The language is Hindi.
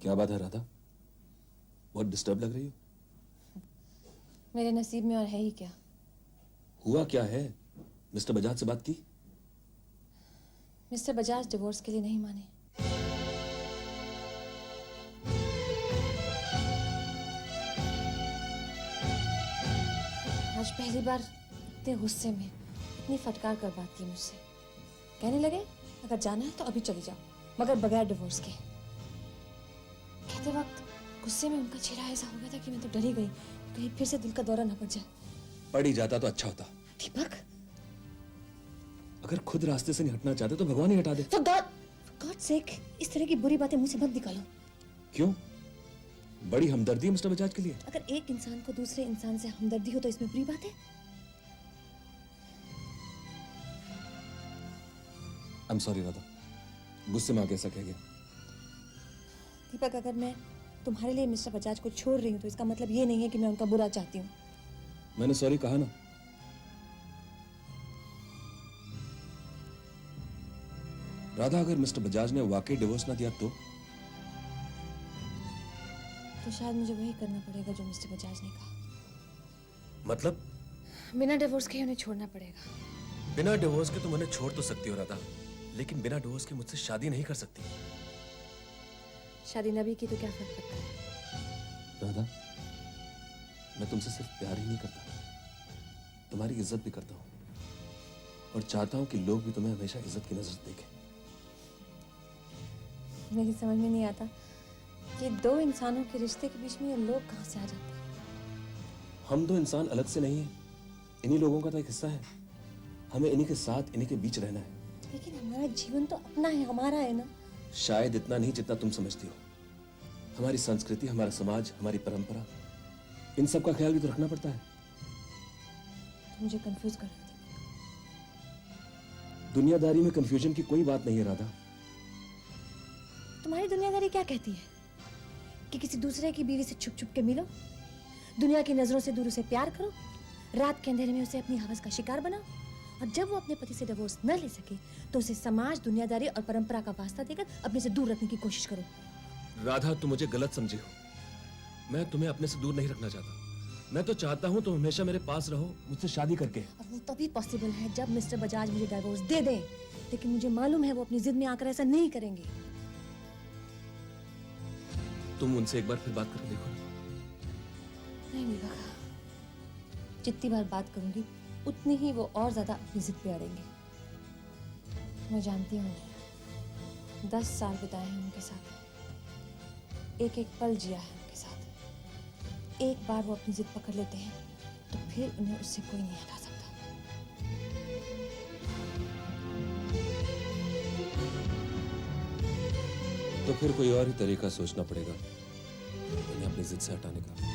क्या बात है राधा? बहुत डिस्टर्ब लग रही हो। मेरे नसीब में और है ही क्या। हुआ क्या है? मिस्टर बजाज से बात की? मिस्टर बजाज डिवोर्स के लिए नहीं माने। आज पहली बार इतने गुस्से में इतनी फटकार कर बात की मुझसे। कहने लगे अगर जाना है तो अभी चली जाओ, मगर बगैर डिवोर्स के। कहते वक्त गुस्से में उनका चेहरा ऐसा हो गया था कि मैं तो डर ही गई, कहीं फिर से दिल का दौरा न पड़ जाए। पड़ ही जाता तो अच्छा होता। दीपक, अगर खुद रास्ते से नहीं हटना चाहते तो भगवान ही हटा दे। For God's sake, इस तरह की बुरी बातें मुंह से मत निकालो। क्यों? बड़ी हमदर्दी है मिस्टर बजाज के लिए। अगर एक इंसान को दूसरे इंसान से हमदर्दी हो तो इसमें बुरी बात है? I'm sorry राधा, गुस्से में आके ऐसा कह गया। दीपक, अगर मैं तुम्हारे लिए मिस्टर बजाज को छोड़ रही हूँ तो इसका मतलब ये नहीं है कि मैं उनका बुरा चाहती हूँ। मैंने सॉरी कहा ना। राधा, अगर मिस्टर बजाज ने वाकई डिवोर्स ना दिया तो शायद मुझे वही करना पड़ेगा जो मिस्टर बजाज ने कहा। मतलब? बिना डिवोर्स के उन्हें छोड़ना पड़ेगा। बिना डिवोर्स के तुम उन्हें छोड़ तो सकती हो राधा, लेकिन बिना डिवोर्स के मुझसे शादी नहीं कर सकती। शादी नबी की तो क्या फर्क पड़ता है? राधा, मैं तुमसे सिर्फ प्यार ही नहीं करता, तुम्हारी इज्जत भी करता हूँ और चाहता हूँ कि लोग भी तुम्हें हमेशा इज्जत की नजर से देखें। मेरी समझ में नहीं आता कि दो इंसानों के रिश्ते के बीच में ये लोग कहाँ से आ जाते हैं। हम दो इंसान अलग से नहीं है, इन्हीं लोगों का तो एक हिस्सा है। हमें इन्हीं के साथ, इन्हीं के बीच रहना है। लेकिन हमारा जीवन तो अपना है, हमारा है ना। शायद इतना नहीं जितना तुम समझती हो। हमारी संस्कृति, हमारा समाज, हमारी परंपरा, इन सब का ख्याल भी तो रखना पड़ता है। तुम मुझे कंफ्यूज कर रहे थे। दुनियादारी में कंफ्यूजन की कोई बात नहीं है राधा। तुम्हारी दुनियादारी क्या कहती है कि किसी दूसरे की बीवी से छुप छुप के मिलो, दुनिया की नजरों से दूर उसे प्यार करो, रात के अंधेरे में उसे अपनी हवस का शिकार बनाओ, और जब वो अपने पति से डिवोर्स न ले सके तो उसे समाज, दुनियादारी और परंपरा का वास्ता देकर अपने से दूर रखने की कोशिश करो। राधा, तुम मुझे गलत समझे हो। मैं तुम्हें अपने से दूर नहीं रखना चाहता। मैं तो चाहता हूँ तुम हमेशा मेरे पास रहो, मुझसे शादी करके। और वो तभी पॉसिबल है जब मिस्टर बजाज मुझे डिवोर्स दे दें, लेकिन मुझे मालूम है वो अपनी जिद में आकर ऐसा नहीं करेंगे। तुम उनसे एक बार फिर बात करके देखो। नहीं दीपक, जितनी बार बात करूंगी उतनी ही वो और ज्यादा अपनी जिद पे अड़ेंगे। मैं जानती हूँ, 10 साल बिताए हैं उनके साथ, एक एक पल जिया है उनके साथ। एक बार वो अपनी जिद पकड़ लेते हैं तो फिर उन्हें उससे कोई नहीं हटा सकता। तो फिर कोई और ही तरीका सोचना पड़ेगा उन्हें अपनी जिद से हटाने का।